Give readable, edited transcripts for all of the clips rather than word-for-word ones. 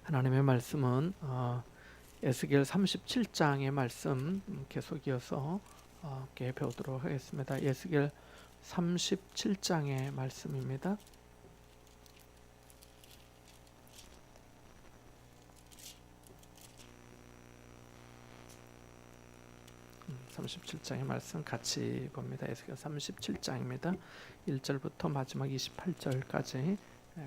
하나님의 말씀은 에스겔 37장의 말씀 계속 이어서 함께 배우도록 하겠습니다. 에스겔 37장의 말씀입니다. 37장의 말씀 같이 봅니다. 에스겔 37장입니다. 1절부터 마지막 28절까지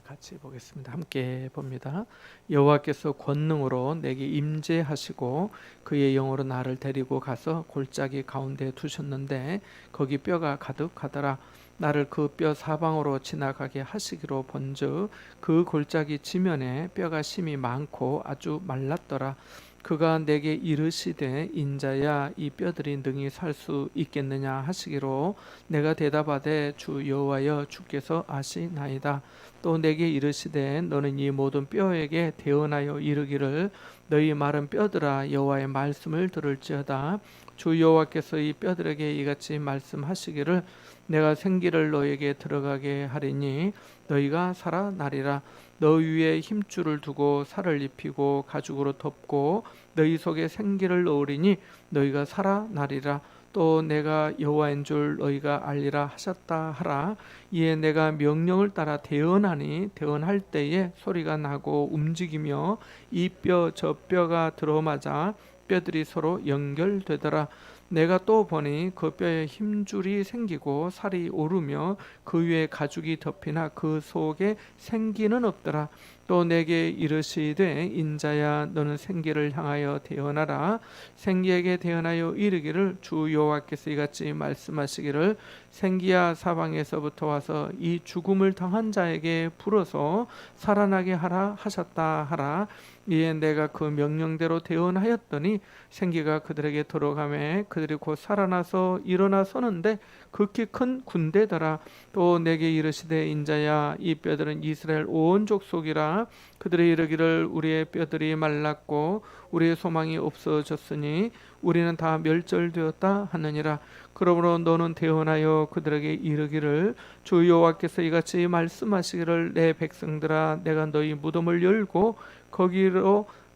같이 보겠습니다. 함께 봅니다. 여호와께서 권능으로 내게 임재하시고 그의 영으로 나를 데리고 가서 골짜기 가운데 두셨는데 거기 뼈가 가득하더라. 나를 그 뼈 사방으로 지나가게 하시기로 본즉 그 골짜기 지면에 뼈가 심이 많고 아주 말랐더라. 그가 내게 이르시되 인자야 이 뼈들이 능히 살 수 있겠느냐 하시기로 내가 대답하되 주 여호와여 주께서 아시나이다. 또 내게 이르시되 너는 이 모든 뼈에게 대언하여 이르기를 너희 마른 뼈들아 여호와의 말씀을 들을지어다. 주 여호와께서 이 뼈들에게 이같이 말씀하시기를 내가 생기를 너에게 들어가게 하리니 너희가 살아나리라. 너 위에 힘줄을 두고 살을 입히고 가죽으로 덮고 너희 속에 생기를 넣으리니 너희가 살아나리라. 또 내가 여호와인 줄 너희가 알리라 하셨다 하라. 이에 내가 명령을 따라 대언하니 대언할 때에 소리가 나고 움직이며 이 뼈 저 뼈가 들어맞아 뼈들이 서로 연결되더라. 내가 또 보니 그 뼈에 힘줄이 생기고 살이 오르며 그 위에 가죽이 덮이나 그 속에 생기는 없더라. 또 내게 이르시되 인자야 너는 생기를 향하여 대언하라. 생기에게 대언하여 이르기를 주 여호와께서 이같이 말씀하시기를 생기야 사방에서부터 와서 이 죽음을 당한 자에게 불어서 살아나게 하라 하셨다 하라. 이에 내가 그 명령대로 대언하였더니 생기가 그들에게 들어가매 그들이 곧 살아나서 일어나 서는데 극히 큰 군대더라. 또 내게 이르시되 인자야 이 뼈들은 이스라엘 온 족속이라. 그들이 이르기를 우리의 뼈들이 말랐고 우리의 소망이 없어졌으니 우리는 다 멸절되었다 하느니라. 그러므로 너는 대언하여 그들에게 이르기를 주 여호와께서 이같이 말씀하시기를 내 백성들아 내가 너희 무덤을 열고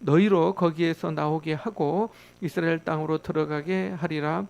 너희로 거기에서 나오게 하고 이스라엘 땅으로 들어가게 하리라.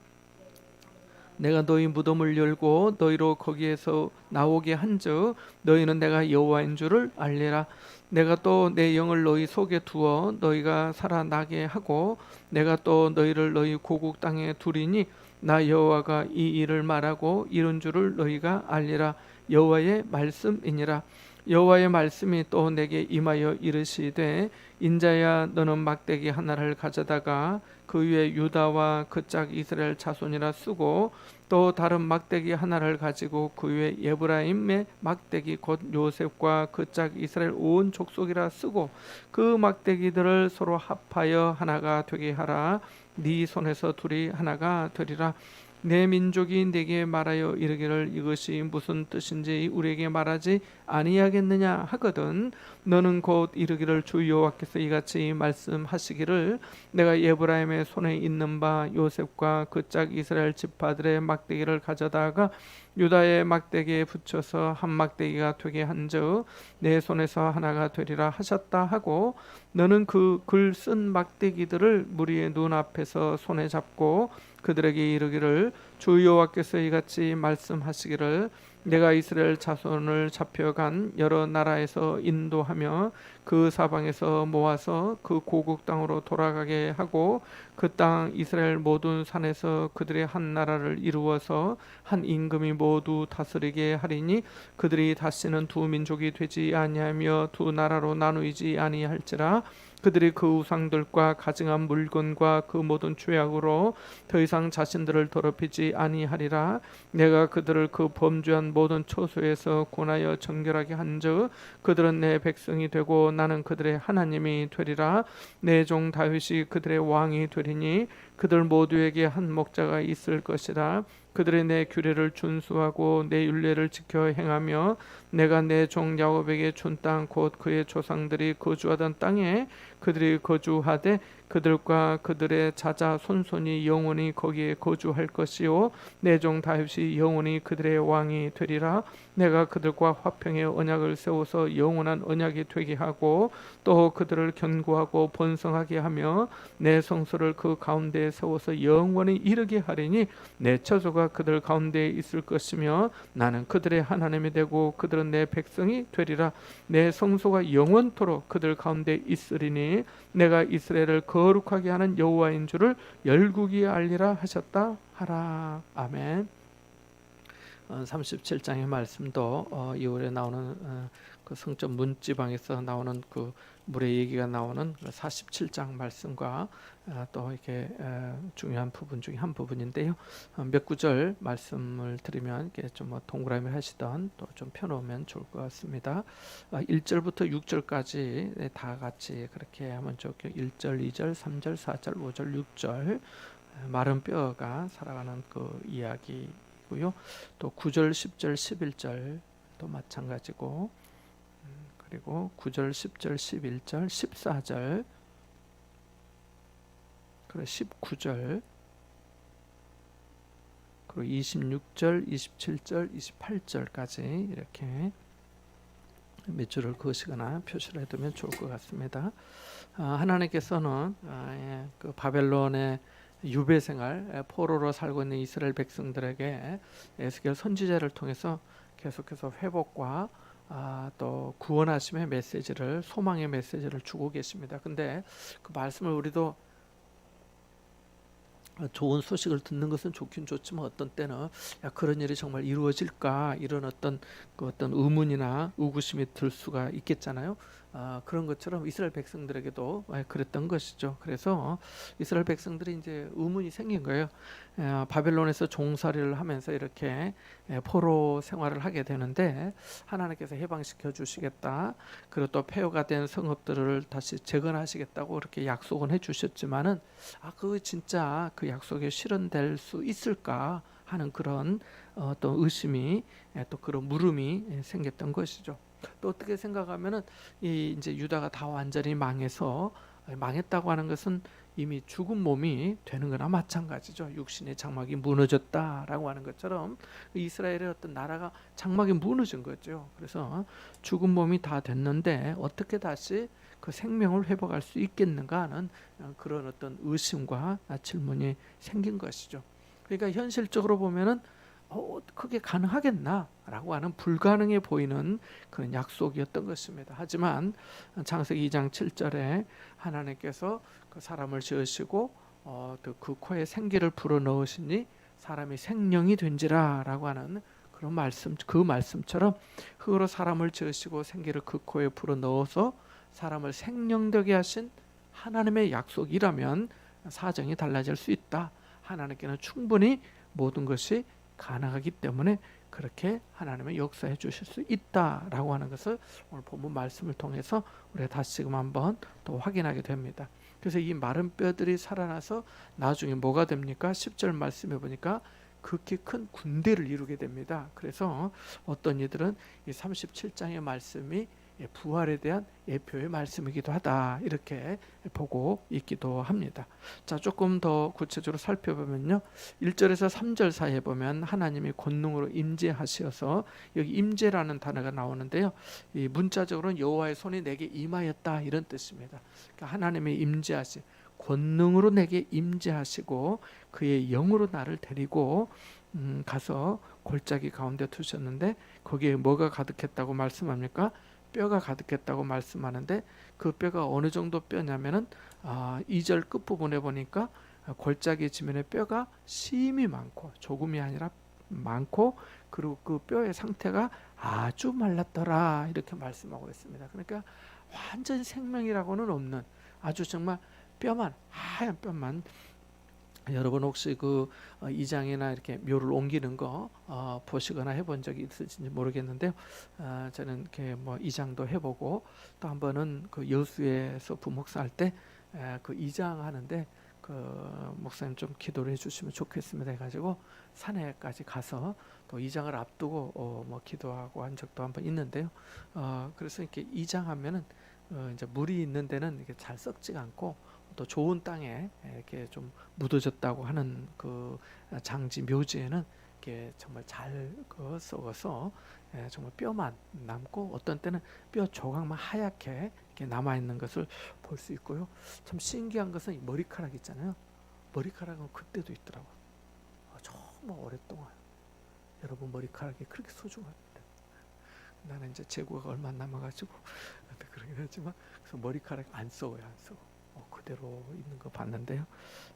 내가 너희 무덤을 열고 너희로 거기에서 나오게 한즉 너희는 내가 여호와인 줄을 알리라. 내가 또 내 영을 너희 속에 두어 너희가 살아나게 하고 내가 또 너희를 너희 고국 땅에 두리니 나 여호와가 이 일을 말하고 이룬 줄을 너희가 알리라. 여호와의 말씀이니라. 여호와의 말씀이 또 내게 임하여 이르시되 인자야 너는 막대기 하나를 가져다가 그 위에 유다와 그 짝 이스라엘 자손이라 쓰고 또 다른 막대기 하나를 가지고 그 위에 에브라임의 막대기 곧 요셉과 그 짝 이스라엘 온 족속이라 쓰고 그 막대기들을 서로 합하여 하나가 되게 하라. 네 손에서 둘이 하나가 되리라. 내 민족이 내게 말하여 이르기를 이것이 무슨 뜻인지 우리에게 말하지 아니하겠느냐 하거든 너는 곧 이르기를 주 여호와께서 이같이 말씀하시기를 내가 에브라임의 손에 있는 바 요셉과 그 짝 이스라엘 지파들의 막대기를 가져다가 유다의 막대기에 붙여서 한 막대기가 되게 한즉 내 손에서 하나가 되리라 하셨다 하고 너는 그 글 쓴 막대기들을 무리의 눈앞에서 손에 잡고 그들에게 이르기를 주 여호와께서 이같이 말씀하시기를 내가 이스라엘 자손을 잡혀간 여러 나라에서 인도하며 그 사방에서 모아서 그 고국 땅으로 돌아가게 하고 그 땅 이스라엘 모든 산에서 그들의 한 나라를 이루어서 한 임금이 모두 다스리게 하리니 그들이 다시는 두 민족이 되지 아니하며 두 나라로 나누이지 아니할지라. 그들이 그 우상들과 가증한 물건과 그 모든 죄악으로 더 이상 자신들을 더럽히지 아니하리라. 내가 그들을 그 범죄한 모든 초소에서 권하여 정결하게 한즉 그들은 내 백성이 되고 나는 그들의 하나님이 되리라. 내 종 다윗이 그들의 왕이 되리니 그들 모두에게 한 목자가 있을 것이라. 그들의 내 규례를 준수하고 내 율례를 지켜 행하며 내가 내 종 야곱에게 준 땅 곧 그의 조상들이 거주하던 땅에 그들이 거주하되 그들과 그들의 자자 손손이 영원히 거기에 거주할 것이요 내 종 다윗이 영원히 그들의 왕이 되리라. 내가 그들과 화평의 언약을 세워서 영원한 언약이 되게 하고 또 그들을 견고하고 번성하게 하며 내 성소를 그 가운데에 세워서 영원히 이르게 하리니 내 처소가 그들 가운데에 있을 것이며 나는 그들의 하나님이 되고 그들은 내 백성이 되리라. 내 성소가 영원토록 그들 가운데 있으리니 내가 이스라엘을 거룩하게 하는 여호와인 줄을 열국이 알리라 하셨다 하라. 아멘. 37장의 말씀도 이후에 나오는 그 성전 문지방에서 나오는 그 물의 얘기가 나오는 47장 말씀과 또 이렇게 중요한 부분 중에 한 부분인데요. 몇 구절 말씀을 드리면 이렇게 좀 동그라미 하시던 또 좀 펴놓으면 좋을 것 같습니다. 1절부터 6절까지 다 같이 그렇게 하면 좋겠고 1절, 2절, 3절, 4절, 5절, 6절 마른 뼈가 살아가는 그 이야기고요. 또 9절, 10절, 11절도 마찬가지고 그리고 9절, 10절, 11절, 14절, 그리고 19절, 그리고 26절, 27절, 28절까지 이렇게 몇 줄을 그으시거나 표시를 해두면 좋을 것 같습니다. 하나님께서는 그 바벨론의 유배 생활, 포로로 살고 있는 이스라엘 백성들에게 에스겔 선지자를 통해서 계속해서 회복과 또 구원하심의 메시지를, 소망의 메시지를 주고 계십니다. 근데 그 말씀을 우리도 좋은 소식을 듣는 것은 좋긴 좋지만 어떤 때는 그런 일이 정말 이루어질까 이런 어떤 의문이나 의구심이 들 수가 있겠잖아요. 그런 것처럼 이스라엘 백성들에게도 그랬던 것이죠. 그래서 이스라엘 백성들이 이제 의문이 생긴 거예요. 바벨론에서 종살이를 하면서 이렇게 포로 생활을 하게 되는데 하나님께서 해방시켜 주시겠다. 그리고 또 폐허가 된 성읍들을 다시 재건하시겠다고 그렇게 약속은 해주셨지만은 그 진짜 그 약속이 실현될 수 있을까 하는 그런 또 의심이 또 그런 물음이 생겼던 것이죠. 또 어떻게 생각하면은 이제 유다가 다 완전히 망했다고 하는 것은 이미 죽은 몸이 되는 거나 마찬가지죠. 육신의 장막이 무너졌다라고 하는 것처럼 이스라엘의 어떤 나라가 장막이 무너진 거죠. 그래서 죽은 몸이 다 됐는데 어떻게 다시 그 생명을 회복할 수 있겠는가 하는 그런 어떤 의심과 질문이 생긴 것이죠. 그러니까 현실적으로 보면은 그게 가능하겠나라고 하는 불가능해 보이는 그런 약속이었던 것입니다. 하지만 창세기 2장 7절에 하나님께서 그 사람을 지으시고 그 코에 생기를 불어넣으시니 사람이 생령이 된지라라고 하는 그런 말씀, 그 말씀처럼 흙으로 사람을 지으시고 생기를 그 코에 불어넣어서 사람을 생령되게 하신 하나님의 약속이라면 사정이 달라질 수 있다. 하나님께는 충분히 모든 것이 가능하기 때문에 그렇게 하나님은 역사해 주실 수 있다라고 하는 것을 오늘 본문 말씀을 통해서 우리가 다시금 한번 또 확인하게 됩니다. 그래서 이 마른 뼈들이 살아나서 나중에 뭐가 됩니까? 10절 말씀해 보니까 극히 큰 군대를 이루게 됩니다. 그래서 어떤 이들은 이 37장의 말씀이 부활에 대한 예표의 말씀이기도 하다 이렇게 보고 있기도 합니다. 자, 조금 더 구체적으로 살펴보면요, 1절에서 3절 사이에 보면 하나님이 권능으로 임재하셔서 여기 임재라는 단어가 나오는데요, 이 문자적으로는 여호와의 손이 내게 임하였다 이런 뜻입니다. 그러니까 하나님의 임재하시 권능으로 내게 임재하시고 그의 영으로 나를 데리고 가서 골짜기 가운데 두셨는데 거기에 뭐가 가득했다고 말씀합니까? 뼈가 가득했다고 말씀하는데 그 뼈가 어느 정도 뼈냐면은 2절 끝부분에 보니까 골짜기 지면에 뼈가 심이 많고 조금이 아니라 많고 그리고 그 뼈의 상태가 아주 말랐더라 이렇게 말씀하고 있습니다. 그러니까 완전 생명이라고는 없는 아주 정말 뼈만 하얀 뼈만. 여러분 혹시 그 2장이나 이렇게 묘를 옮기는 거 보시거나 해본 적이 있으신지 모르겠는데요. 저는 이렇게 뭐 2장도 해보고 또 한 번은 그 여수에서 부목사 할 때 그 2장 하는데 그 목사님 좀 기도를 해주시면 좋겠습니다 해가지고 산에까지 가서 또 2장을 앞두고 뭐 기도하고 한 적도 한 번 있는데요. 그래서 이렇게 2장 하면은 이제 물이 있는 데는 이게 잘 썩지가 않고 또 좋은 땅에 이렇게 좀 묻어졌다고 하는 그 장지 묘지에는 이렇게 정말 잘 썩어서 정말 뼈만 남고 어떤 때는 뼈 조각만 하얗게 이렇게 남아 있는 것을 볼 수 있고요. 참 신기한 것은 이 머리카락 있잖아요. 머리카락은 그때도 있더라고. 정말 오랫동안. 여러분 머리카락이 그렇게 소중합니다. 나는 이제 재고가 얼마 안 남아가지고 그러긴 하지만 그래서 머리카락 안 썩어요, 안 썩어. 그대로 있는 거 봤는데요.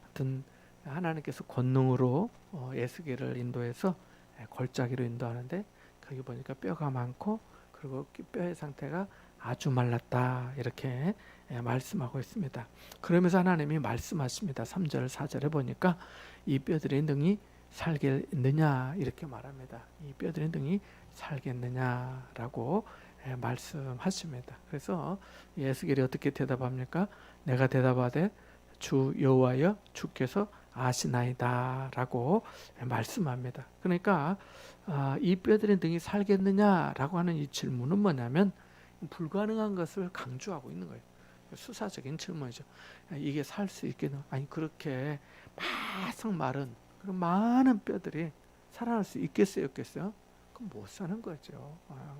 하여튼 하나님께서 권능으로 에스겔을 인도해서 골짜기로 인도하는데 거기 보니까 뼈가 많고 그리고 뼈의 상태가 아주 말랐다 이렇게 말씀하고 있습니다. 그러면서 하나님이 말씀하십니다. 3절 4절에 보니까 이 뼈들이 능히 살겠느냐 이렇게 말합니다. 이 뼈들이 능히 살겠느냐라고 말씀하십니다. 그래서 에스겔이 어떻게 대답합니까? 내가 대답하되 주 여호와여 주께서 아시나이다라고 말씀합니다. 그러니까 이 뼈들이 능히 살겠느냐라고 하는 이 질문은 뭐냐면 불가능한 것을 강조하고 있는 거예요. 수사적인 질문이죠. 이게 살 수 있겠나? 아니 그렇게 바싹 마른 그런 많은 뼈들이 살아날 수 있겠어요, 없겠어요? 그럼 못 사는 거죠.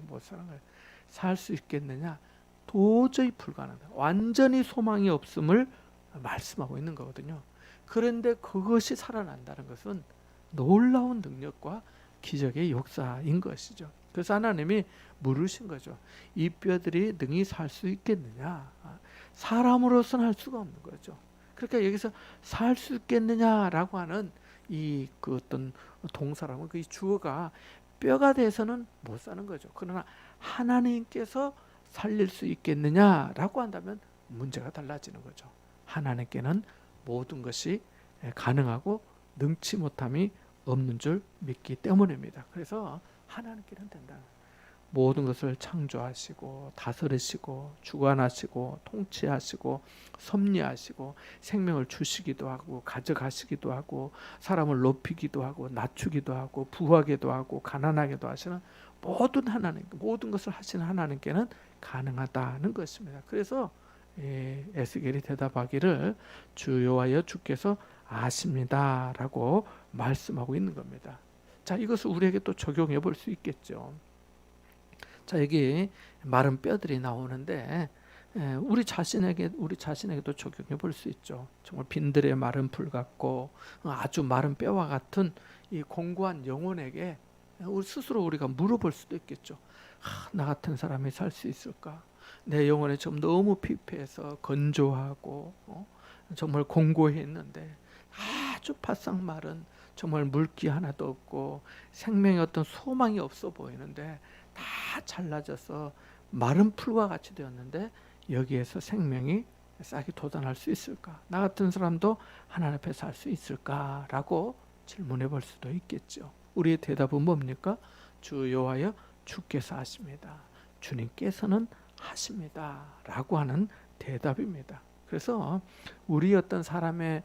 못 사는 거예요. 살 수 있겠느냐? 도저히 불가능하다. 완전히 소망이 없음을 말씀하고 있는 거거든요. 그런데 그것이 살아난다는 것은 놀라운 능력과 기적의 역사인 것이죠. 그래서 하나님이 물으신 거죠. 이 뼈들이 능히 살 수 있겠느냐? 사람으로서는 할 수가 없는 거죠. 그러니까 여기서 살 수 있겠느냐라고 하는 이 그 어떤 동사라면 그 주어가 뼈가 돼서는 못 사는 거죠. 그러나 하나님께서 살릴 수 있겠느냐라고 한다면 문제가 달라지는 거죠. 하나님께는 모든 것이 가능하고 능치 못함이 없는 줄 믿기 때문입니다. 그래서 하나님께는 된다. 모든 것을 창조하시고 다스리시고 주관하시고 통치하시고 섭리하시고 생명을 주시기도 하고 가져가시기도 하고 사람을 높이기도 하고 낮추기도 하고 부하게도 하고 가난하게도 하시는 모든 하나님, 모든 것을 하시는 하나님께는 가능하다는 것입니다. 그래서 에스겔이 대답하기를 주 여호와여 주께서 아십니다라고 말씀하고 있는 겁니다. 자, 이것을 우리에게 또 적용해 볼 수 있겠죠. 자, 여기 마른 뼈들이 나오는데 우리 자신에게도 적용해 볼 수 있죠. 정말 빈들의 마른 풀 같고 아주 마른 뼈와 같은 이 공고한 영혼에게 우리 스스로 우리가 물어볼 수도 있겠죠. 나 같은 사람이 살 수 있을까? 내 영혼이 좀 너무 피폐해서 건조하고 정말 공고했는데 아주 바싹 마른 정말 물기 하나도 없고 생명의 어떤 소망이 없어 보이는데 다 잘라져서 마른 풀과 같이 되었는데 여기에서 생명이 싹이 돋아날 수 있을까? 나 같은 사람도 하나님 앞에 살 수 있을까라고 질문해 볼 수도 있겠죠. 우리의 대답은 뭡니까? 주 여호와여 주께서 하십니다. 주님께서는 하십니다. 라고 하는 대답입니다. 그래서 우리 어떤 사람의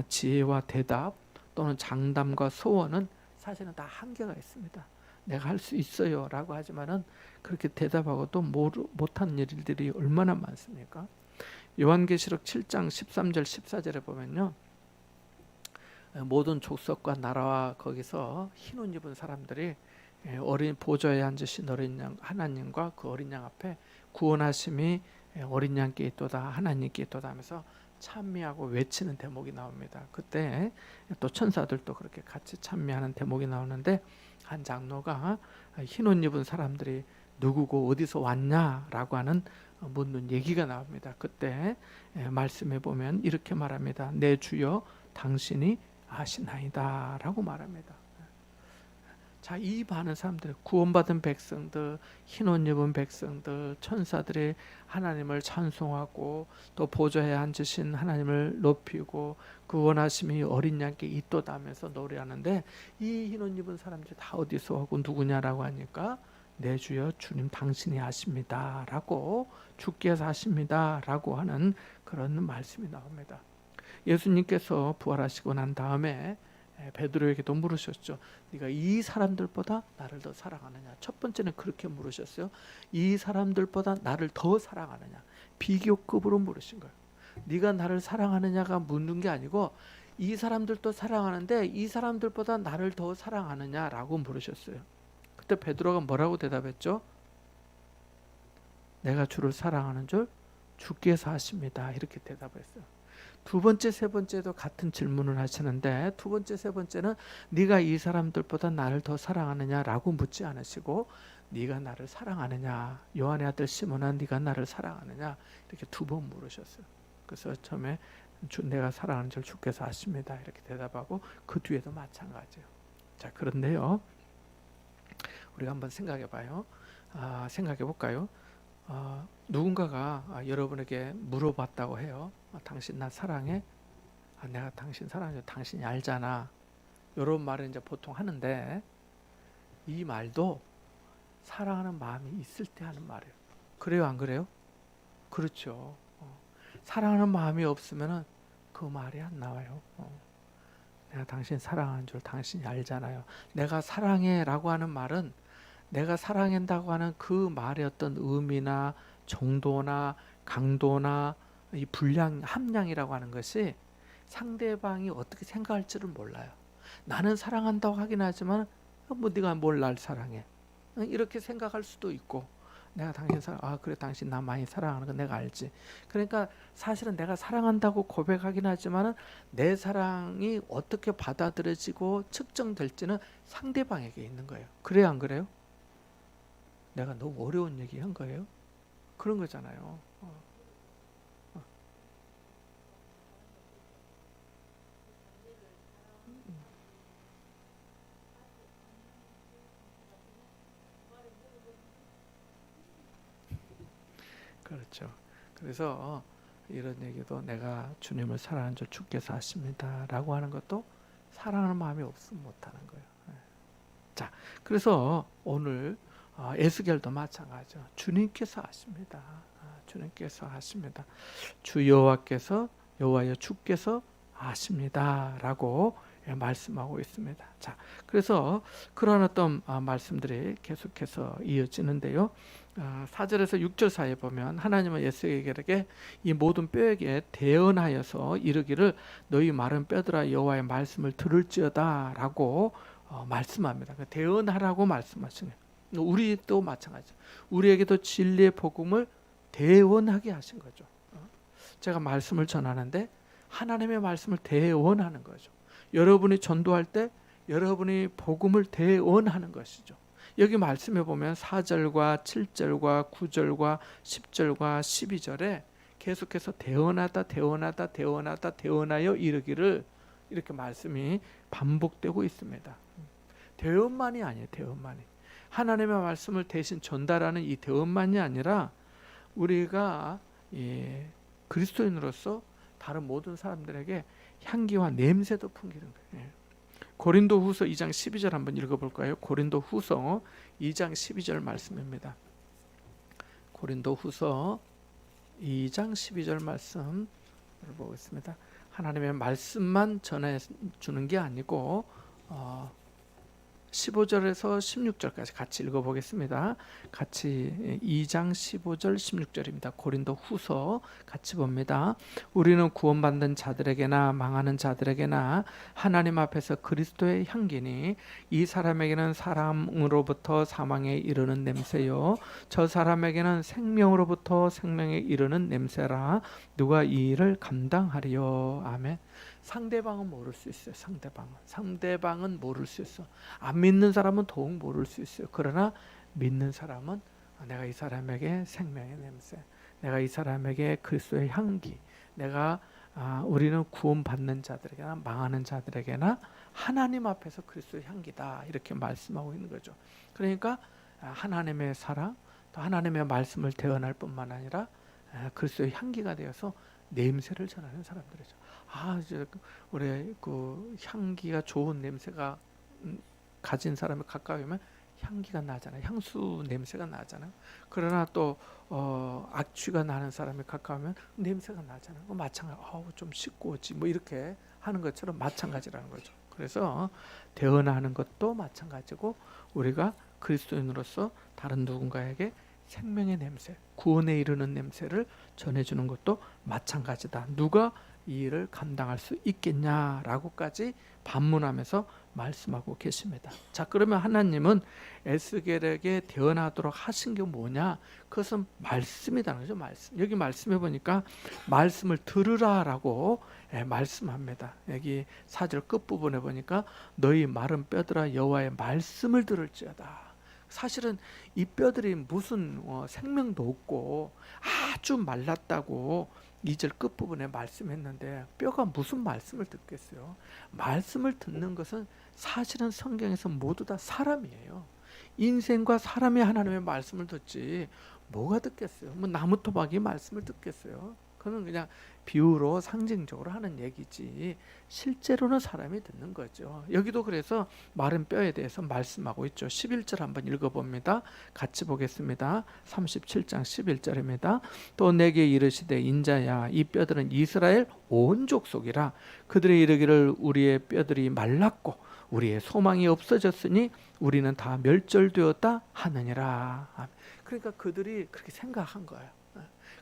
지혜와 대답 또는 장담과 소원은 사실은 다 한계가 있습니다. 내가 할 수 있어요 라고 하지만은 그렇게 대답하고도 못한 일들이 얼마나 많습니까? 요한계시록 7장 13절 14절에 보면요, 모든 족속과 나라와 거기서 흰 옷 입은 사람들이 어린 보좌에 앉으신 어린 양 하나님과 그 어린 양 앞에 구원하심이 어린 양께 있도다 하나님께 있도다 하면서 찬미하고 외치는 대목이 나옵니다. 그때 또 천사들도 그렇게 같이 찬미하는 대목이 나오는데 한 장로가 흰 옷 입은 사람들이 누구고 어디서 왔냐라고 하는 묻는 얘기가 나옵니다. 그때 말씀해 보면 이렇게 말합니다. 내 주여 당신이 아시나이다 라고 말합니다. 자, 이 많은 사람들, 구원받은 백성들, 흰 옷 입은 백성들, 천사들이 하나님을 찬송하고 또 보좌에 앉으신 하나님을 높이고 그 원하심이 어린 양께 있도다 하면서 노래하는데 이 흰 옷 입은 사람들이 다 어디서 하고 누구냐라고 하니까 내 주여 주님 당신이 아십니다 라고 주께서 하십니다 라고 하는 그런 말씀이 나옵니다. 예수님께서 부활하시고 난 다음에 베드로에게도 물으셨죠. 네가 이 사람들보다 나를 더 사랑하느냐. 첫 번째는 그렇게 물으셨어요. 이 사람들보다 나를 더 사랑하느냐. 비교급으로 물으신 거예요. 네가 나를 사랑하느냐가 묻는 게 아니고 이 사람들도 사랑하는데 이 사람들보다 나를 더 사랑하느냐라고 물으셨어요. 그때 베드로가 뭐라고 대답했죠? 내가 주를 사랑하는 줄 주께서 아십니다. 이렇게 대답했어요. 두 번째, 세 번째도 같은 질문을 하시는데 두 번째, 세 번째는 네가 이 사람들보다 나를 더 사랑하느냐라고 묻지 않으시고 네가 나를 사랑하느냐, 요한의 아들 시몬아 네가 나를 사랑하느냐 이렇게 두 번 물으셨어요. 그래서 처음에 내가 사랑하는 줄 주께서 아십니다. 이렇게 대답하고 그 뒤에도 마찬가지예요. 자, 그런데요. 우리가 한번 생각해 봐요. 생각해 볼까요? 누군가가 여러분에게 물어봤다고 해요. 당신 나 사랑해? 내가 당신 사랑해. 당신이 알잖아. 이런 말을 이제 보통 하는데 이 말도 사랑하는 마음이 있을 때 하는 말이에요. 그래요, 안 그래요? 그렇죠. 사랑하는 마음이 없으면은 그 말이 안 나와요. 내가 당신 사랑하는 줄 당신이 알잖아요. 내가 사랑해라고 하는 말은 내가 사랑한다고 하는 그 말의 어떤 의미나 정도나 강도나 이 분량, 함량이라고 하는 것이 상대방이 어떻게 생각할지를 몰라요. 나는 사랑한다고 하긴 하지만 뭐 네가 뭘 날 사랑해? 이렇게 생각할 수도 있고 내가 당신 그래 당신 나 많이 사랑하는 거 내가 알지. 그러니까 사실은 내가 사랑한다고 고백하긴 하지만 내 사랑이 어떻게 받아들여지고 측정될지는 상대방에게 있는 거예요. 그래요, 안 그래요? 내가 너무 어려운 얘기 한 거예요? 그런 거잖아요. 그렇죠. 그래서 이런 얘기도 내가 주님을 사랑하는 줄 주께서 아십니다. 라고 하는 것도 사랑하는 마음이 없으면 못하는 거예요. 자, 그래서 오늘 에스겔도 마찬가지죠. 주님께서 아십니다. 주님께서 아십니다. 주 여호와께서 여호와여 주께서 아십니다. 라고 말씀하고 있습니다. 자, 그래서 그런 어떤 말씀들이 계속해서 이어지는데요. 4절에서 6절 사이에 보면 하나님은 에스겔에게 이 모든 뼈에게 대언하여서 이르기를 너희 마른 뼈들아 여호와의 말씀을 들을지어다 라고 말씀합니다. 대언하라고 말씀하신 거예요. 우리도 마찬가지죠. 우리에게도 진리의 복음을 대언하게 하신 거죠. 제가 말씀을 전하는데 하나님의 말씀을 대언하는 거죠. 여러분이 전도할 때 여러분이 복음을 대언하는 것이죠. 여기 말씀해 보면 4절과 7절과 9절과 10절과 12절에 계속해서 대언하다 대언하다 대언하다 대언하여 이르기를 이렇게 말씀이 반복되고 있습니다. 대언만이 아니에요. 대언만이. 하나님의 말씀을 대신 전달하는 이 대언만이 아니라 우리가 그리스도인으로서 다른 모든 사람들에게 향기와 냄새도 풍기는 거예요. 고린도후서 2장 12절 한번 읽어볼까요? 고린도후서 2장 12절 말씀입니다. 고린도후서 2장 12절 말씀 보겠습니다. 하나님의 말씀만 전해주는 게 아니고 15절에서 16절까지 같이 읽어보겠습니다. 같이 2장 15절 16절입니다. 고린도 후서 같이 봅니다. 우리는 구원받는 자들에게나 망하는 자들에게나 하나님 앞에서 그리스도의 향기니 이 사람에게는 사람으로부터 사망에 이르는 냄새요 저 사람에게는 생명으로부터 생명에 이르는 냄새라 누가 이 일을 감당하리요. 아멘. 상대방은 모를 수 있어요. 상대방은 모를 수 있어. 안 믿는 사람은 더욱 모를 수 있어요. 그러나 믿는 사람은 내가 이 사람에게 생명의 냄새, 내가 이 사람에게 그리스도의 향기, 내가 우리는 구원받는 자들에게나 망하는 자들에게나 하나님 앞에서 그리스도의 향기다 이렇게 말씀하고 있는 거죠. 그러니까 하나님의 사랑, 또 하나님의 말씀을 대언할 뿐만 아니라 그리스도의 향기가 되어서 냄새를 전하는 사람들이죠. 이제 우리 그 향기가 좋은 냄새가 가진 사람이 가까이 오면 향기가 나잖아요. 향수 냄새가 나잖아요. 그러나 또 악취가 나는 사람이 가까우면 냄새가 나잖아요. 마찬가지. 좀 씻고 오지. 뭐 이렇게 하는 것처럼 마찬가지라는 거죠. 그래서 대언하는 것도 마찬가지고 우리가 그리스도인으로서 다른 누군가에게 생명의 냄새, 구원에 이르는 냄새를 전해주는 것도 마찬가지다. 누가 이 일을 감당할 수 있겠냐라고까지 반문하면서 말씀하고 계십니다. 자, 그러면 하나님은 에스겔에게 대언하도록 하신 게 뭐냐? 그것은 말씀이라는 거죠. 말씀. 여기 말씀해 보니까 말씀을 들으라라고 말씀합니다. 여기 4절 끝부분에 보니까 너희 마른 뼈들아 여호와의 말씀을 들을지어다. 사실은 이 뼈들이 무슨 생명도 없고 아주 말랐다고 2절 끝부분에 말씀했는데 뼈가 무슨 말씀을 듣겠어요? 말씀을 듣는 것은 사실은 성경에서 모두 다 사람이에요. 인생과 사람이 하나님의 말씀을 듣지 뭐가 듣겠어요? 뭐 나무 토막이 말씀을 듣겠어요? 그건 그냥 비유로 상징적으로 하는 얘기지 실제로는 사람이 듣는 거죠. 여기도 그래서 마른 뼈에 대해서 말씀하고 있죠. 11절 한번 읽어봅니다. 같이 보겠습니다. 37장 11절입니다. 또 내게 이르시되 인자야 이 뼈들은 이스라엘 온 족속이라 그들의 이르기를 우리의 뼈들이 말랐고 우리의 소망이 없어졌으니 우리는 다 멸절되었다 하느니라. 그러니까 그들이 그렇게 생각한 거예요.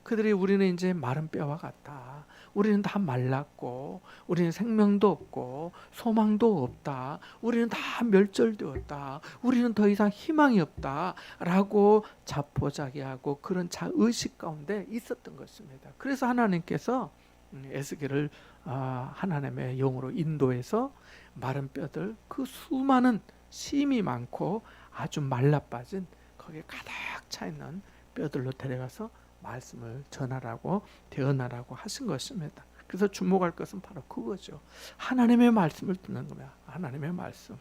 그들이 우리는 이제 마른 뼈와 같다. 우리는 다 말랐고 우리는 생명도 없고 소망도 없다. 우리는 다 멸절되었다. 우리는 더 이상 희망이 없다. 라고 자포자기하고 그런 자의식 가운데 있었던 것입니다. 그래서 하나님께서 에스겔을 하나님의 영으로 인도해서 마른 뼈들 그 수많은 심이 많고 아주 말라빠진 거기에 가득 차 있는 뼈들로 데려가서 말씀을 전하라고 대언하라고 하신 것입니다. 그래서 주목할 것은 바로 그거죠. 하나님의 말씀을 듣는 겁니다. 하나님의 말씀.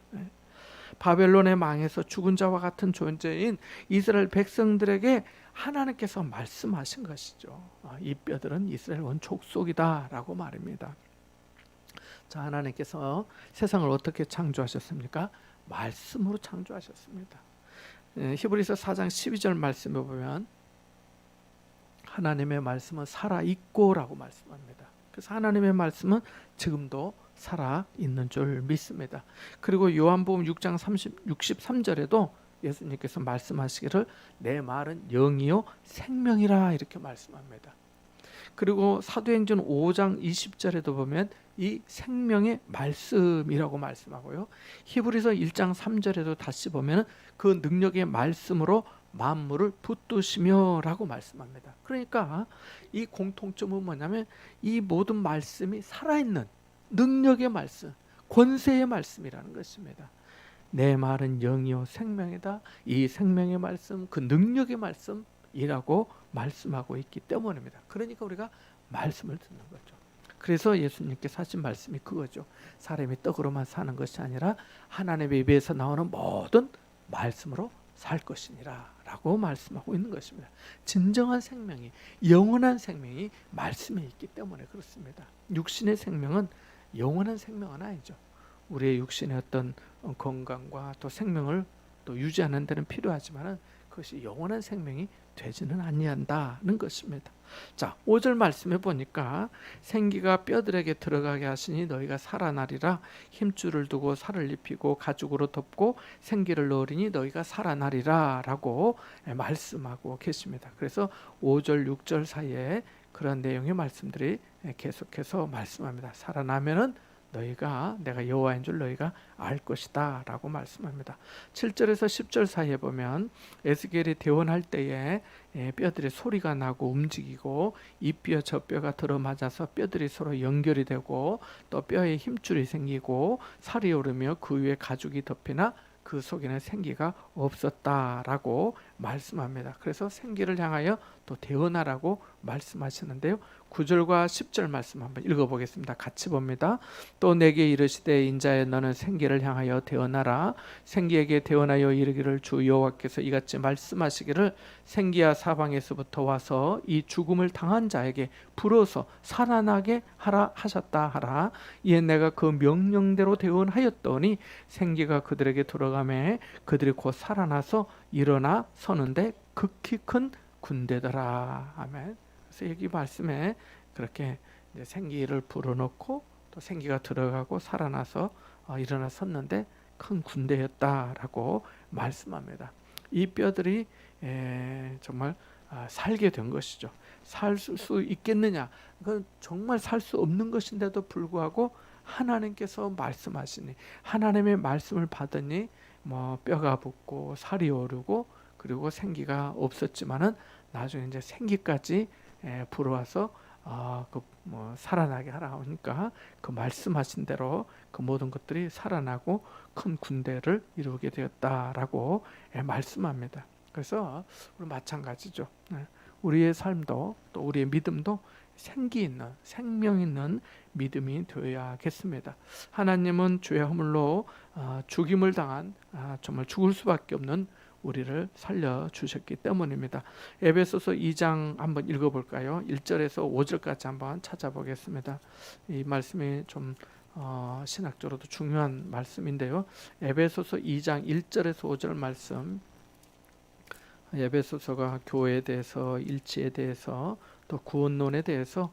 바벨론의 망에서 죽은 자와 같은 존재인 이스라엘 백성들에게 하나님께서 말씀하신 것이죠. 이 뼈들은 이스라엘 원 족속이다라고 말입니다. 자, 하나님께서 세상을 어떻게 창조하셨습니까? 말씀으로 창조하셨습니다. 히브리서 4장 12절 말씀에 보면 하나님의 말씀은 살아있고라고 말씀합니다. 그래서 하나님의 말씀은 지금도 살아있는 줄 믿습니다. 그리고 요한복음 6장 63절에도 예수님께서 말씀하시기를 내 말은 영이요 생명이라 이렇게 말씀합니다. 그리고 사도행전 5장 20절에도 보면 이 생명의 말씀이라고 말씀하고요. 히브리서 1장 3절에도 다시 보면 그 능력의 말씀으로 만물을 붙드시며 라고 말씀합니다. 그러니까 이 공통점은 뭐냐면 이 모든 말씀이 살아있는 능력의 말씀, 권세의 말씀이라는 것입니다. 내 말은 영이요 생명이다. 이 생명의 말씀, 그 능력의 말씀이라고 말씀하고 있기 때문입니다. 그러니까 우리가 말씀을 듣는 거죠. 그래서 예수님께서 하신 말씀이 그거죠. 사람이 떡으로만 사는 것이 아니라 하나님의 입에서 나오는 모든 말씀으로 살 것이니라 라고 말씀하고 있는 것입니다. 진정한 생명이, 영원한 생명이 말씀에 있기 때문에 그렇습니다. 육신의 생명은 영원한 생명은 아니죠. 우리의 육신의 어떤 건강과 또 생명을 또 유지하는 데는 필요하지만 그것이 영원한 생명이 되지는 아니한다는 것입니다. 자, 5절 말씀해 보니까 생기가 뼈들에게 들어가게 하시니 너희가 살아나리라. 힘줄을 두고 살을 입히고 가죽으로 덮고 생기를 넣으리니 너희가 살아나리라 라고 말씀하고 계십니다. 그래서 5절 6절 사이에 그런 내용의 말씀들이 계속해서 말씀합니다. 살아나면은 너희가 내가 여호와인 줄 너희가 알 것이다 라고 말씀합니다. 7절에서 10절 사이에 보면 에스겔이 대언할 때에 뼈들이 소리가 나고 움직이고 이 뼈 저 뼈가 들어맞아서 뼈들이 서로 연결이 되고 또 뼈에 힘줄이 생기고 살이 오르며 그 위에 가죽이 덮이나 그 속에는 생기가 없었다라고 말씀합니다. 그래서 생기를 향하여 또 대언하라고 말씀하시는데요. 9절과 10절 말씀 한번 읽어보겠습니다. 같이 봅니다. 또 내게 이르시되 인자여 너는 생기를 향하여 대언하라. 생기에게 대언하여 이르기를 주 여호와께서 이같이 말씀하시기를 생기야 사방에서부터 와서 이 죽음을 당한 자에게 불어서 살아나게 하라 하셨다 하라. 이에 내가 그 명령대로 대언하였더니 생기가 그들에게 들어가매 그들이 곧 살아나서 일어나 서는데 극히 큰 군대더라. 아멘. 그래서 여기 말씀에 그렇게 이제 생기를 불어넣고 또 생기가 들어가고 살아나서 일어나 섰는데 큰 군대였다라고 말씀합니다. 이 뼈들이 정말 살게 된 것이죠. 살 수 있겠느냐? 그건 정말 살 수 없는 것인데도 불구하고 하나님께서 말씀하시니, 하나님의 말씀을 받으니 뭐 뼈가 붙고 살이 오르고, 그리고 생기가 없었지만은 나중에 이제 생기까지 불어와서 뭐 살아나게 하라 하니까 그 말씀하신 대로 그 모든 것들이 살아나고 큰 군대를 이루게 되었다라고 말씀합니다. 그래서 우리 마찬가지죠. 우리의 삶도 또 우리의 믿음도 생기 있는, 생명 있는 믿음이 되어야겠습니다. 하나님은 죄 허물로 죽임을 당한, 정말 죽을 수밖에 없는 우리를 살려주셨기 때문입니다. 에베소서 2장 한번 읽어볼까요? 1절에서 5절까지 한번 찾아보겠습니다. 이 말씀이 좀 신학적으로도 중요한 말씀인데요. 에베소서 2장 1절에서 5절 말씀, 에베소서가 교회에 대해서, 일치에 대해서, 또 구원론에 대해서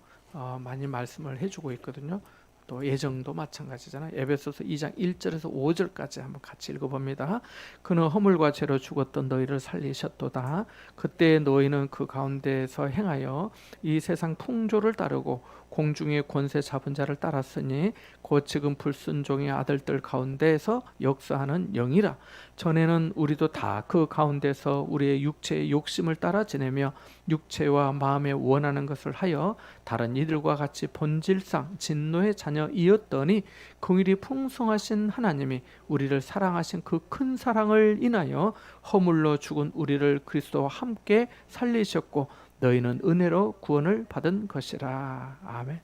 많이 말씀을 해주고 있거든요. 또 예정도 마찬가지잖아요. 에베소서 2장 1절에서 5절까지 한번 같이 읽어봅니다. 그는 허물과 죄로 죽었던 너희를 살리셨도다. 그때 너희는 그 가운데서 행하여 이 세상 풍조를 따르고 공중의 권세 잡은 자를 따랐으니 곧 지금 불순종의 아들들 가운데서 역사하는 영이라. 전에는 우리도 다 그 가운데서 우리의 육체의 욕심을 따라 지내며 육체와 마음에 원하는 것을 하여 다른 이들과 같이 본질상 진노의 자녀이었더니 긍휼이 풍성하신 하나님이 우리를 사랑하신 그 큰 사랑을 인하여 허물로 죽은 우리를 그리스도와 함께 살리셨고 너희는 은혜로 구원을 받은 것이라. 아멘.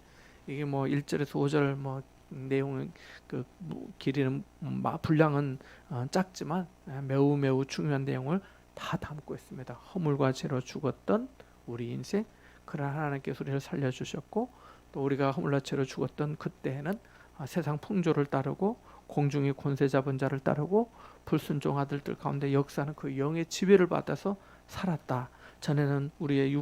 이게 뭐 1절에서 5절 뭐 내용은 그 길이는 분량은 작지만 매우 중요한 내용을 다 담고 있습니다. 허물과 죄로 죽었던 우리 인생, 그러나 하나님께서 우리를 살려주셨고, 또 우리가 허물과 죄로 죽었던 그때에는 세상 풍조를 따르고 공중의 권세 잡은 자를 따르고 불순종 아들들 가운데 역사하는 그 영의 지배를 받아서 살았다. 전에는 우리의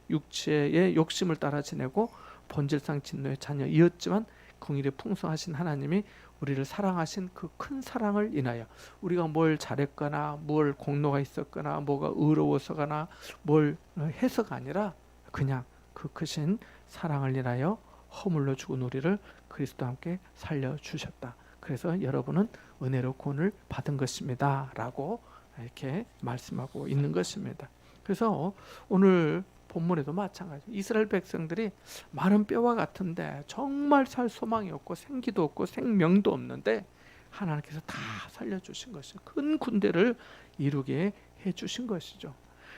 육체의 욕심을 따라 지내고 본질상 진노의 자녀이었지만 긍휼이 풍성하신 하나님이 우리를 사랑하신 그 큰 사랑을 인하여 우리가 뭘 잘했거나 뭘 공로가 있었거나 뭐가 의로워서거나 뭘 해서가 아니라 그냥 그 크신 사랑을 인하여 허물로 죽은 우리를 그리스도와 함께 살려주셨다. 그래서 여러분은 은혜로 구원을 받은 것입니다 라고 이렇게 말씀하고 있는 것입니다. 그래서 오늘 본문에도 마찬가지, 이스라엘 백성들이 마른 뼈와 같은데 정말 살 소망이 없고 생기도 없고 생명도 없는데 하나님께서 다 살려주신 것이죠. 큰 군대를 이루게 해주신 것이죠.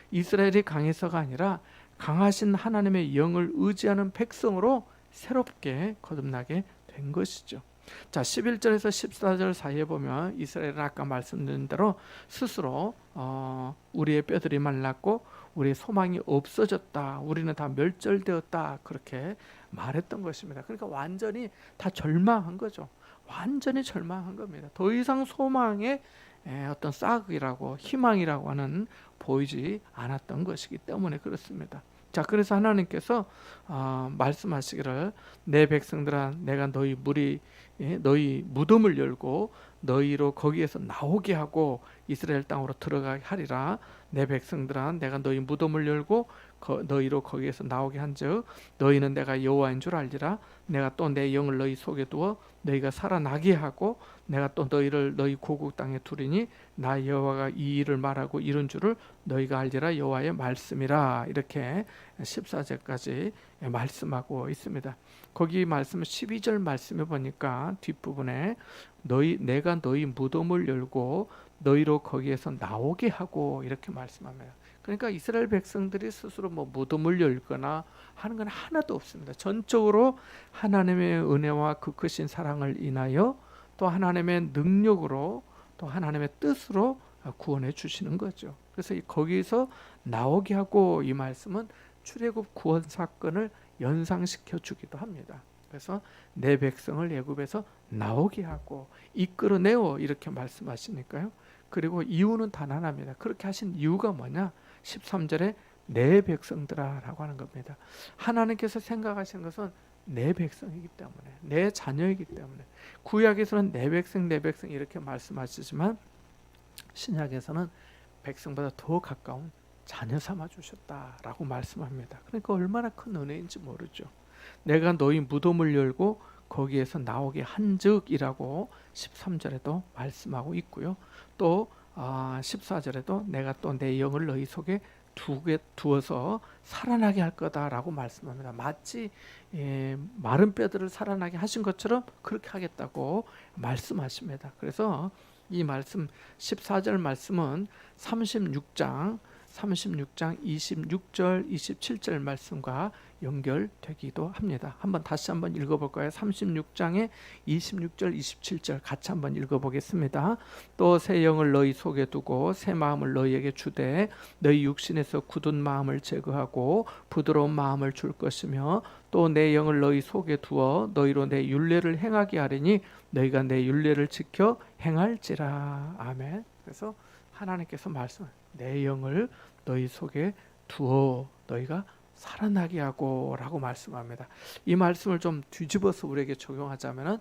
이스라엘이 강해서가 아니라 강하신 하나님의 영을 의지하는 백성으로 새롭게 거듭나게 된 것이죠. 자, 11절에서 14절 사이에 보면 이스라엘은 아까 말씀드린 대로 스스로 우리의 뼈들이 말랐고 우리의 소망이 없어졌다, 우리는 다 멸절되었다, 그렇게 말했던 것입니다. 그러니까 완전히 다 절망한 거죠. 완전히 절망한 겁니다. 더 이상 소망의 어떤 싹이라고 희망이라고 하는 보이지 않았던 것이기 때문에 그렇습니다. 자, 그래서 하나님께서 말씀하시기를 내 백성들아 내가 너희 무덤을 열고 너희로 거기에서 나오게 하고 이스라엘 땅으로 들어가게 하리라. 내 백성들아 내가 너희 무덤을 열고 너희로 거기에서 나오게 한즉 너희는 내가 여호와인 줄 알리라. 내가 또 내 영을 너희 속에 두어 너희가 살아나게 하고 내가 또 너희를 너희 고국 땅에 두리니 나 여호와가 이 일을 말하고 이룬 줄을 너희가 알리라. 여호와의 말씀이라. 이렇게 14절까지 말씀하고 있습니다. 거기 말씀 12절 말씀해 보니까 뒷부분에 내가 너희 무덤을 열고 너희로 거기에서 나오게 하고 이렇게 말씀합니다. 그러니까 이스라엘 백성들이 스스로 뭐 무덤을 열거나 하는 건 하나도 없습니다. 전적으로 하나님의 은혜와 그 크신 사랑을 인하여 또 하나님의 능력으로 또 하나님의 뜻으로 구원해 주시는 거죠. 그래서 거기서 나오게 하고 이 말씀은 출애굽 구원 사건을 연상시켜 주기도 합니다. 그래서 내 백성을 애굽에서 나오게 하고 이끌어내어 이렇게 말씀하시니까요. 그리고 이유는 단 하나입니다. 그렇게 하신 이유가 뭐냐? 13절에 내 백성들아 라고 하는 겁니다. 하나님께서 생각하시는 것은 내 백성이기 때문에, 내 자녀이기 때문에. 구약에서는 내 백성 이렇게 말씀하시지만 신약에서는 백성보다 더 가까운 자녀 삼아 주셨다라고 말씀합니다. 그러니까 얼마나 큰 은혜인지 모르죠. 내가 너희 무덤을 열고 거기에서 나오게 한즉이라고 13절에도 말씀하고 있고요. 또 14절에도 내가 또 내 영을 너희 속에 두어서 살아나게 할 거다라고 말씀합니다. 마치 마른 뼈들을 살아나게 하신 것처럼 그렇게 하겠다고 말씀하십니다. 그래서 이 말씀 14절 말씀은 36장 26절 27절 말씀과 연결되기도 합니다. 다시 한번 읽어볼까요? 36장의 26절 27절 같이 한번 읽어보겠습니다. 또 새 영을 너희 속에 두고 새 마음을 너희에게 주되 너희 육신에서 굳은 마음을 제거하고 부드러운 마음을 줄 것이며 또 내 영을 너희 속에 두어 너희로 내 율례를 행하게 하리니 너희가 내 율례를 지켜 행할지라. 아멘. 그래서 하나님께서 내 영을 너희 속에 두어 너희가 살아나게 하고 라고 말씀합니다. 이 말씀을 좀 뒤집어서 우리에게 적용하자면은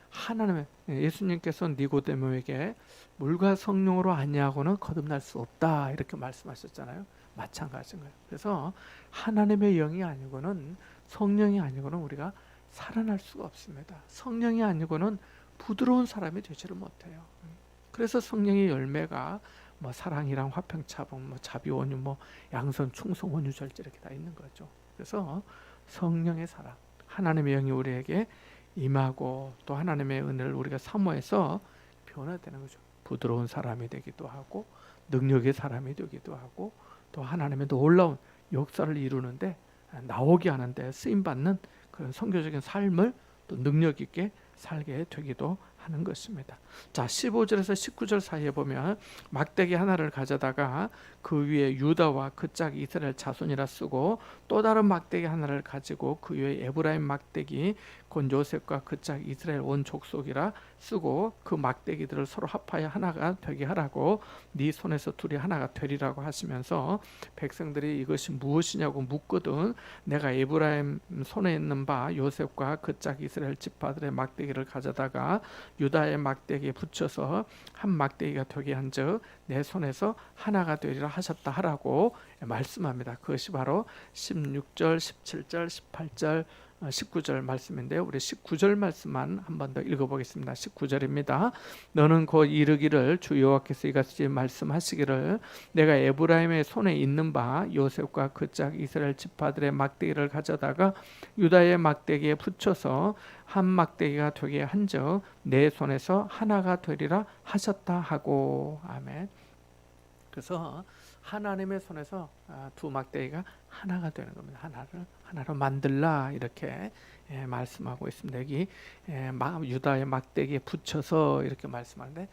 하나님의 예수님께서 니고데모에게 물과 성령으로 아니하고는 거듭날 수 없다 이렇게 말씀하셨잖아요. 마찬가지인 거예요. 그래서 하나님의 영이 아니고는 성령이 아니고는 우리가 살아날 수가 없습니다. 성령이 아니고는 부드러운 사람이 되지를 못해요. 그래서 성령의 열매가 사랑이랑 화평차분, 자비, 온유, 양선, 충성, 온유, 절제 이렇게 다 있는 거죠. 그래서 성령의 사랑, 하나님의 영이 우리에게 임하고 또 하나님의 은혜를 우리가 사모해서 변화되는 거죠. 부드러운 사람이 되기도 하고 능력의 사람이 되기도 하고 또 하나님의 놀라운 역사를 이루는데 나오게 하는데 쓰임받는 그런 선교적인 삶을 또 능력 있게 살게 되기도 하는 것입니다. 자, 15절에서 19절 사이에 보면 막대기 하나를 가져다가 그 위에 유다와 그 짝 이스라엘 자손이라 쓰고 또 다른 막대기 하나를 가지고 그 위에 에브라임 막대기 곧 요셉과 그 짝 이스라엘 온 족속이라 쓰고 그 막대기들을 서로 합하여 하나가 되게 하라고 네 손에서 둘이 하나가 되리라고 하시면서 백성들이 이것이 무엇이냐고 묻거든 내가 에브라임 손에 있는 바 요셉과 그 짝 이스라엘 지파들의 막대기를 가져다가 유다의 막대기에 붙여서 한 막대기가 되게 한즉 내 손에서 하나가 되리라 하셨다 하라고 말씀합니다. 그것이 바로 16절, 17절, 18절, 19절 말씀인데요. 우리 19절 말씀만 한 번 더 읽어보겠습니다. 19절입니다. 너는 곧 이르기를 주 여호와께서 이같이 말씀하시기를 내가 에브라임의 손에 있는 바 요셉과 그 짝 이스라엘 지파들의 막대기를 가져다가 유다의 막대기에 붙여서 한 막대기가 되게 한즉 내 손에서 하나가 되리라 하셨다 하고. 아멘. 그래서 하나님의 손에서 두 막대기가 하나가 되는 겁니다. 하나로 만들라 이렇게 말씀하고 있습니다. 여기 유다의 막대기에 붙여서 이렇게 말씀하는데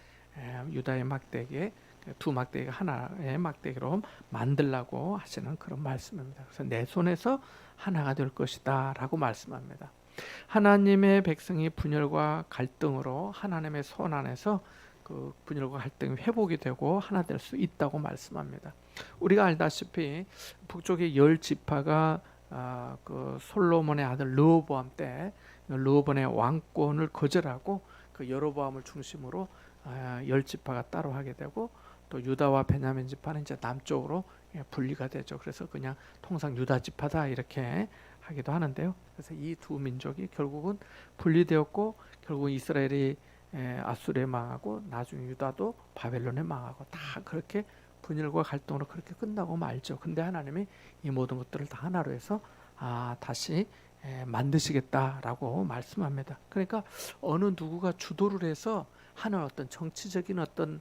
유다의 막대기에 두 막대기가 하나의 막대기로 만들라고 하시는 그런 말씀입니다. 그래서 내 손에서 하나가 될 것이다 라고 말씀합니다. 하나님의 백성이 분열과 갈등으로 하나님의 손 안에서 그 분열과 갈등이 회복이 되고 하나 될 수 있다고 말씀합니다. 우리가 알다시피 북쪽의 10지파가 그 솔로몬의 아들 르호보암 때 르호보암의 왕권을 거절하고 그 여로보암을 중심으로 10지파가 따로 하게 되고 또 유다와 베냐민 지파는 이제 남쪽으로 분리가 되죠. 그래서 그냥 통상 유다 지파다 이렇게 하기도 하는데요. 그래서 이 두 민족이 결국은 분리되었고 결국 이스라엘이 아수르에 망하고 나중에 유다도 바벨론에 망하고 다 그렇게 분열과 갈등으로 그렇게 끝나고 말죠. 근데 하나님이 이 모든 것들을 다 하나로 해서 다시 만드시겠다라고 말씀합니다. 그러니까 어느 누구가 주도를 해서 하는 어떤 정치적인 어떤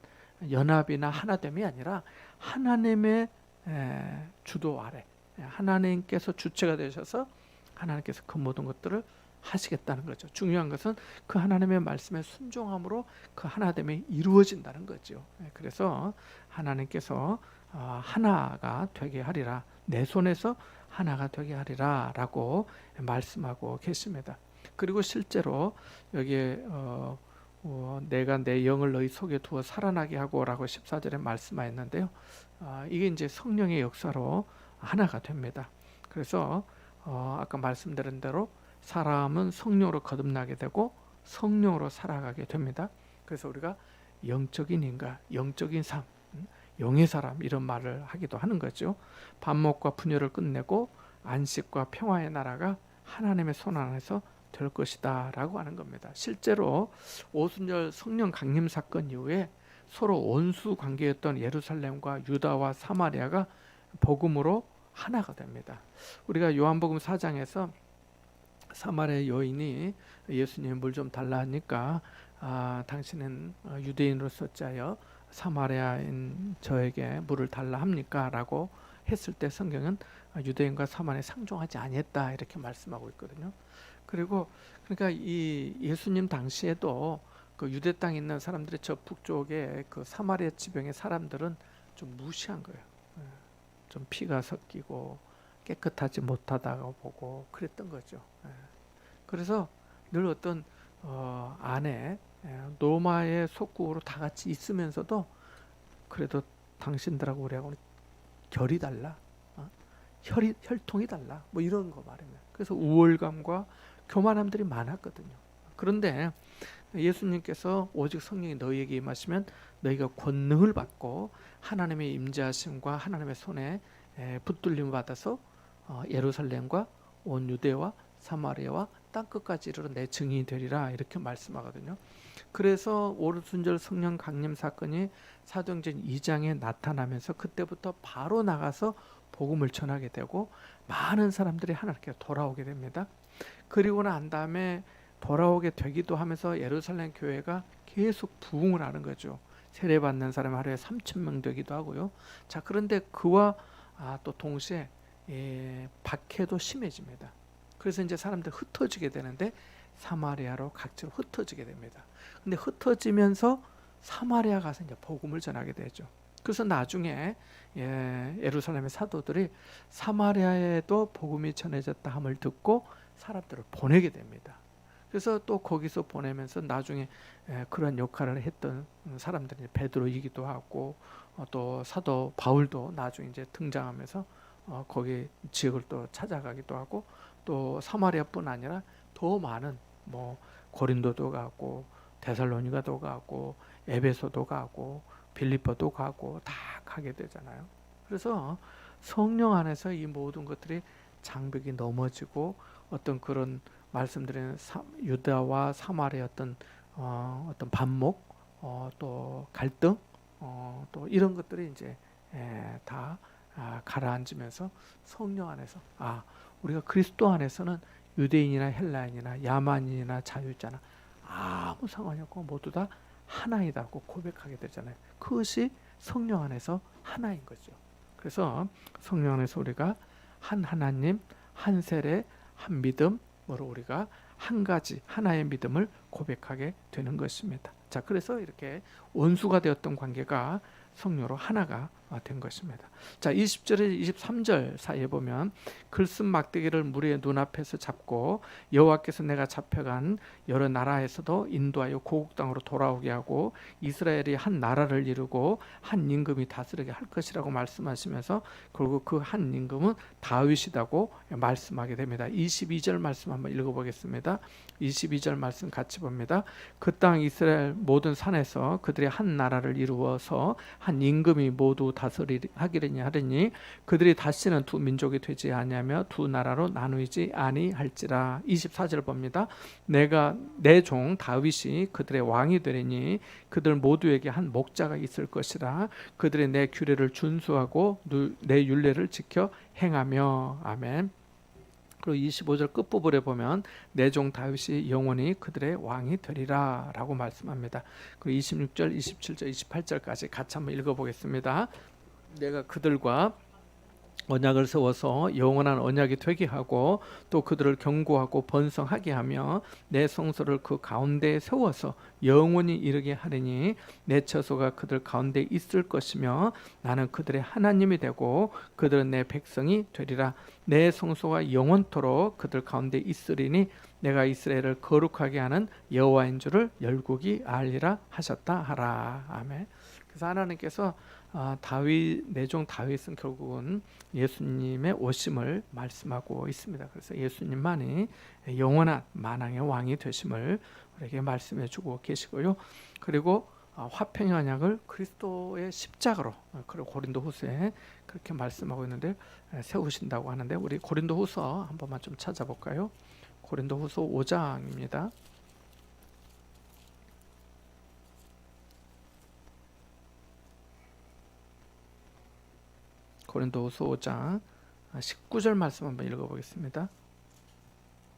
연합이나 하나됨이 아니라 하나님의 주도 아래 하나님께서 주체가 되셔서 하나님께서 그 모든 것들을 하시겠다는 거죠. 중요한 것은 그 하나님의 말씀에 순종함으로 그 하나됨이 이루어진다는 거죠. 그래서 하나님께서 하나가 되게 하리라, 내 손에서 하나가 되게 하리라 라고 말씀하고 계십니다. 그리고 실제로 여기에 내가 내 영을 너희 속에 두어 살아나게 하고 라고 14절에 말씀하였는데요. 이게 이제 성령의 역사로 하나가 됩니다. 그래서 아까 말씀드린 대로 사람은 성령으로 거듭나게 되고 성령으로 살아가게 됩니다. 그래서 우리가 영적인 인간, 영적인 삶, 영의 사람 이런 말을 하기도 하는 거죠. 반목과 분열을 끝내고 안식과 평화의 나라가 하나님의 손 안에서 될 것이다 라고 하는 겁니다. 실제로 오순절 성령 강림 사건 이후에 서로 원수 관계였던 예루살렘과 유다와 사마리아가 복음으로 하나가 됩니다. 우리가 요한복음 4장에서 사마리아 여인이 예수님 물 좀 달라 하니까 당신은 유대인으로서 짜여 사마리아인 저에게 물을 달라 합니까? 라고 했을 때 성경은 유대인과 사마리아에 상종하지 아니했다 이렇게 말씀하고 있거든요. 그리고 그러니까 이 예수님 당시에도 그 유대 땅에 있는 사람들이 저 북쪽에 그 사마리아 지방의 사람들은 좀 무시한 거예요. 좀 피가 섞이고 깨끗하지 못하다고 보고 그랬던 거죠. 그래서 늘 어떤 안에 로마의 속국으로 다 같이 있으면서도 그래도 당신들하고 우리하고는 결이 달라, 혈통이 달라, 뭐 이런 거 말이에요. 그래서 우월감과 교만함들이 많았거든요. 그런데 예수님께서 오직 성령이 너희에게 임하시면 너희가 권능을 받고 하나님의 임재하심과 하나님의 손에 붙들림을 받아서 예루살렘과 온 유대와 사마리아와 땅끝까지 이르러 내 증인이 되리라 이렇게 말씀하거든요. 그래서 오순절 성령 강림 사건이 사도행전 2장에 나타나면서 그때부터 바로 나가서 복음을 전하게 되고 많은 사람들이 하나님께 돌아오게 됩니다. 그리고 난 다음에 돌아오게 되기도 하면서 예루살렘 교회가 계속 부흥을 하는 거죠. 세례받는 사람 하루에 3,000명 되기도 하고요. 자, 그런데 그와 또 동시에 박해도 심해집니다. 그래서 이제 사람들 흩어지게 되는데 사마리아로 각지로 흩어지게 됩니다. 근데 흩어지면서 사마리아 가서 이제 복음을 전하게 되죠. 그래서 나중에 예루살렘의 사도들이 사마리아에도 복음이 전해졌다 함을 듣고 사람들을 보내게 됩니다. 그래서 또 거기서 보내면서 나중에 그런 역할을 했던 사람들이 베드로이기도 하고 또 사도 바울도 나중에 이제 등장하면서 거기 지역을 또 찾아가기도 하고 또 사마리아뿐 아니라 더 많은 뭐 고린도도 가고 데살로니가도 가고 에베소도 가고 빌립보도 가고 다 가게 되잖아요. 그래서 성령 안에서 이 모든 것들이 장벽이 넘어지고 어떤 그런 말씀드리는 유다와 사마리아 어떤 반목 또 갈등 또 이런 것들이 이제 다 가라앉으면서 성령 안에서 우리가 그리스도 안에서는 유대인이나 헬라인이나 야만인이나 자유자나 아무 상관이 없고 모두 다 하나이다고 고백하게 되잖아요. 그것이 성령 안에서 하나인 거죠. 그래서 성령 안에서 우리가 한 하나님, 한 세례, 한 믿음으로 우리가 한 가지 하나의 믿음을 고백하게 되는 것입니다. 자, 그래서 이렇게 원수가 되었던 관계가 성령으로 하나가 된 것입니다. 자, 20절에 23절 사이에 보면 글쓴 막대기를 무리의 눈앞에서 잡고 여호와께서 내가 잡혀간 여러 나라에서도 인도하여 고국 땅으로 돌아오게 하고 이스라엘이 한 나라를 이루고 한 임금이 다스리게 할 것이라고 말씀하시면서 결국 그 한 임금은 다윗이라고 말씀하게 됩니다. 22절 말씀 한번 읽어보겠습니다. 22절 말씀 같이 봅니다. 그 땅 이스라엘 모든 산에서 그들이 한 나라를 이루어서 한 임금이 모두 다스리하기를 하리니 그들이 다시는 두 민족이 되지 아니하며 두 나라로 나누이지 아니할지라. 24절 봅니다. 내가 내 종 다윗이 그들의 왕이 되리니 그들 모두에게 한 목자가 있을 것이라. 그들이 내 규례를 준수하고 내 율례를 지켜 행하며. 아멘. 그리고 25절 끝부분에 보면 내 종 다윗이 영원히 그들의 왕이 되리라 라고 말씀합니다. 그리고 26절, 27절, 28절까지 같이 한번 읽어보겠습니다. 내가 그들과 언약을 세워서 영원한 언약이 되게 하고 또 그들을 견고하고 번성하게 하며 내 성소를 그 가운데에 세워서 영원히 이르게 하리니 내 처소가 그들 가운데 있을 것이며 나는 그들의 하나님이 되고 그들은 내 백성이 되리라. 내 성소가 영원토록 그들 가운데 있으리니 내가 이스라엘을 거룩하게 하는 여호와인 줄을 열국이 알리라 하셨다 하라. 아멘. 그래서 하나님께서 다윗 내 종 다윗은 결국은 예수님의 오심을 말씀하고 있습니다. 그래서 예수님만이 영원한 만왕의 왕이 되심을 우리에게 말씀해 주고 계시고요. 그리고 화평의 언약을 그리스도의 십자가로 그리고 고린도후서에 그렇게 말씀하고 있는데 세우신다고 하는데 우리 고린도후서 한 번만 좀 찾아볼까요? 고린도후서 5장입니다. 고린도후서 5장 19절 말씀 한번 읽어보겠습니다.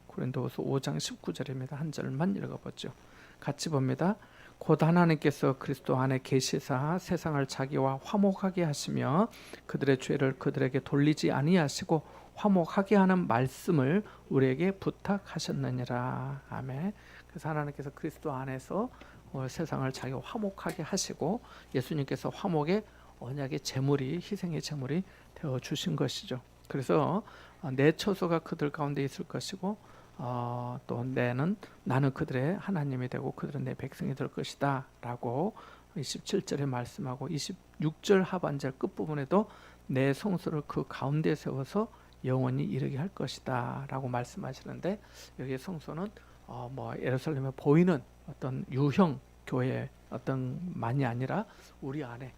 고린도후서 5장 19절입니다. 한 절만 읽어보죠. 같이 봅니다. 곧 하나님께서 그리스도 안에 계시사 세상을 자기와 화목하게 하시며 그들의 죄를 그들에게 돌리지 아니하시고 화목하게 하는 말씀을 우리에게 부탁하셨느니라. 아멘. 그래서 하나님께서 그리스도 안에서 세상을 자기와 화목하게 하시고 예수님께서 화목의 언약의 제물이 희생의 제물이 되어 주신 것이죠. 그래서 내 처소가 그들 가운데 있을 것이고 또 나는 그들의 하나님이 되고 그들은 내 백성이 될 것이다 라고 27절에 말씀하고 26절 하반절 끝부분에도 내 성소를 그 가운데 세워서 영원히 이르게 할 것이다 라고 말씀하시는데 여기에 성소는 예루살렘에 보이는 어떤 유형 교회 어떤 만이 아니라 우리 안에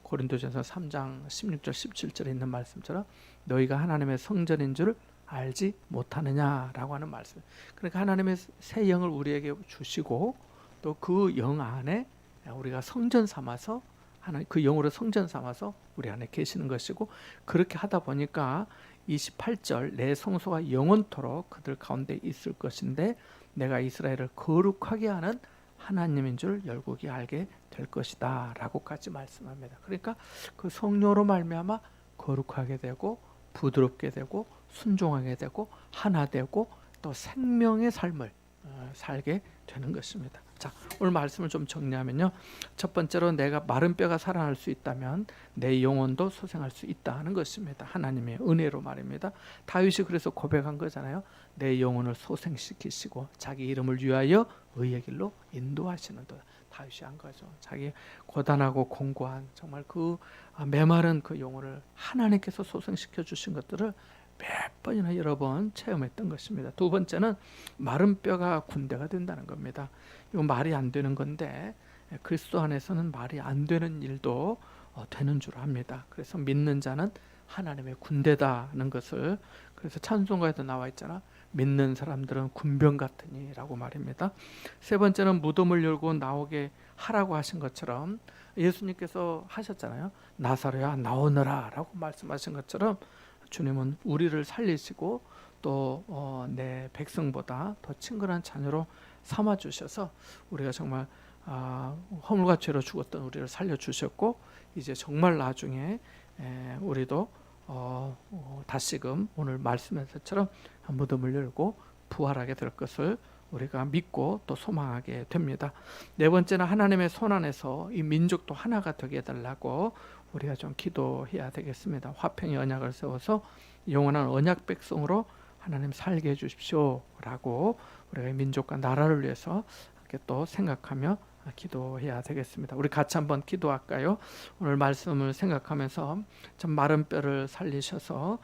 고린도전서 3장 16절 17절에 있는 말씀처럼 너희가 하나님의 성전인 줄 알지 못하느냐라고 하는 말씀. 그러니까 하나님의 새 영을 우리에게 주시고 또 그 영 안에 우리가 성전 삼아서 하나님 그 영으로 성전 삼아서 우리 안에 계시는 것이고 그렇게 하다 보니까 28절 내 성소가 영원토록 그들 가운데 있을 것인데 내가 이스라엘을 거룩하게 하는 하나님인 줄 열국이 알게 될 것이다 라고까지 말씀합니다. 그러니까 그 성령으로 말미암아 거룩하게 되고 부드럽게 되고 순종하게 되고 하나 되고 또 생명의 삶을 살게 되는 것입니다. 자, 오늘 말씀을 좀 정리하면요. 첫 번째로 내가 마른 뼈가 살아날 수 있다면 내 영혼도 소생할 수 있다는 것입니다. 하나님의 은혜로 말입니다. 다윗이 그래서 고백한 거잖아요. 내 영혼을 소생시키시고 자기 이름을 위하여 의의 길로 인도하시는 도 다윗이 한 거죠. 자기 고단하고 공고한 정말 그 메마른 그 영혼을 하나님께서 소생시켜 주신 것들을 몇 번이나 여러 번 체험했던 것입니다. 두 번째는 마른 뼈가 군대가 된다는 겁니다. 이거 말이 안 되는 건데 그리스도 안에서는 말이 안 되는 일도 되는 줄 압니다. 그래서 믿는 자는 하나님의 군대다는 것을 그래서 찬송가에도 나와 있잖아. 믿는 사람들은 군병 같으니 라고 말입니다. 세 번째는 무덤을 열고 나오게 하라고 하신 것처럼 예수님께서 하셨잖아요. 나사로야 나오너라 라고 말씀하신 것처럼 주님은 우리를 살리시고 또 내 백성보다 더 친근한 자녀로 삼아주셔서 우리가 정말 허물과 죄로 죽었던 우리를 살려주셨고 이제 정말 나중에 우리도 다시금 오늘 말씀에서처럼 무덤을 열고 부활하게 될 것을 우리가 믿고 또 소망하게 됩니다. 네 번째는 하나님의 손 안에서 이 민족도 하나가 되게 해달라고 우리가 좀 기도해야 되겠습니다. 화평의 언약을 세워서 영원한 언약 백성으로 하나님 살게 해주십시오 라고 우리가 민족과 나라를 위해서 이렇게 또 생각하며 기도해야 되겠습니다. 우리 같이 한번 기도할까요? 오늘 말씀을 생각하면서 참 마른 뼈를 살리셔서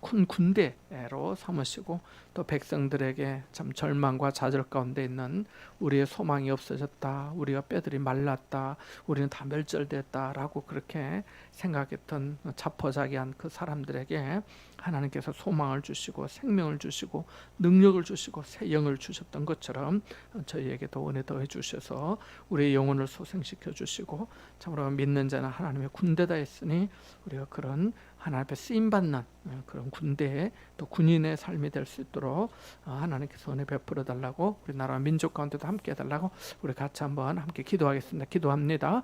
큰 군대로 삼으시고 또 백성들에게 참 절망과 좌절 가운데 있는 우리의 소망이 없어졌다, 우리가 뼈들이 말랐다, 우리는 다 멸절됐다라고 그렇게 생각했던 자포자기한 그 사람들에게 하나님께서 소망을 주시고 생명을 주시고 능력을 주시고 새 영을 주셨던 것처럼 저희에게도 은혜 더해 주셔서 우리의 영혼을 소생시켜 주시고 참으로 믿는 자는 하나님의 군대다 했으니 우리가 그런 하나님 앞에 쓰임받는 그런 군대의 또 군인의 삶이 될 수 있도록 하나님께서 은혜 베풀어 달라고 우리나라 민족 가운데도 함께 해달라고 우리 같이 한번 함께 기도하겠습니다. 기도합니다.